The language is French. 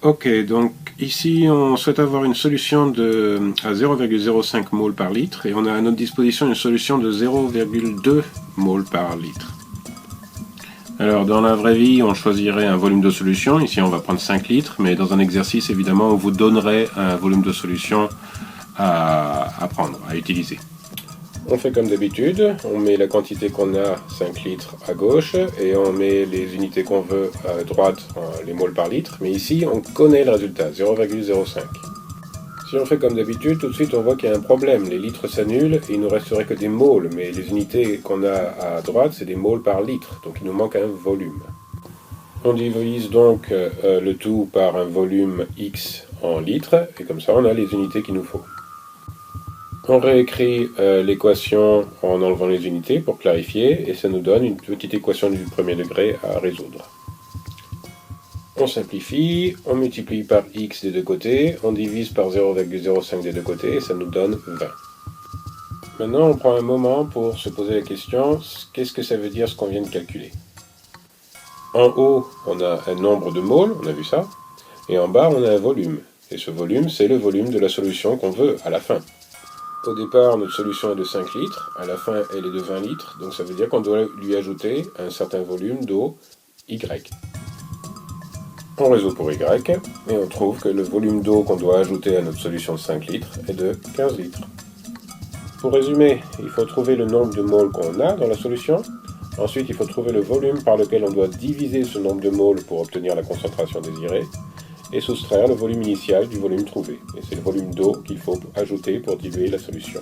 Ok, donc ici on souhaite avoir une solution à 0,05 mol par litre et on a à notre disposition une solution de 0,2 mol par litre. Alors dans la vraie vie on choisirait un volume de solution, ici on va prendre 5 litres, mais dans un exercice évidemment on vous donnerait un volume de solution à prendre, à utiliser. On fait comme d'habitude, on met la quantité qu'on a, 5 litres, à gauche, et on met les unités qu'on veut à droite, les moles par litre, mais ici on connaît le résultat, 0,05. Si on fait comme d'habitude, tout de suite on voit qu'il y a un problème, les litres s'annulent et il ne nous resterait que des moles, mais les unités qu'on a à droite c'est des moles par litre, donc il nous manque un volume. On divise donc le tout par un volume X en litres, et comme ça on a les unités qu'il nous faut. On réécrit l'équation en enlevant les unités pour clarifier, et ça nous donne une petite équation du premier degré à résoudre. On simplifie, on multiplie par x des deux côtés, on divise par 0,05 des deux côtés, et ça nous donne 20. Maintenant, on prend un moment pour se poser la question, qu'est-ce que ça veut dire ce qu'on vient de calculer? En haut, on a un nombre de moles, on a vu ça, et en bas, on a un volume. Et ce volume, c'est le volume de la solution qu'on veut à la fin. Au départ, notre solution est de 5 litres, à la fin, elle est de 20 litres, donc ça veut dire qu'on doit lui ajouter un certain volume d'eau, Y. On résout pour Y, et on trouve que le volume d'eau qu'on doit ajouter à notre solution de 5 litres est de 15 litres. Pour résumer, il faut trouver le nombre de moles qu'on a dans la solution, ensuite il faut trouver le volume par lequel on doit diviser ce nombre de moles pour obtenir la concentration désirée, et soustraire le volume initial du volume trouvé. Et c'est le volume d'eau qu'il faut ajouter pour diluer la solution.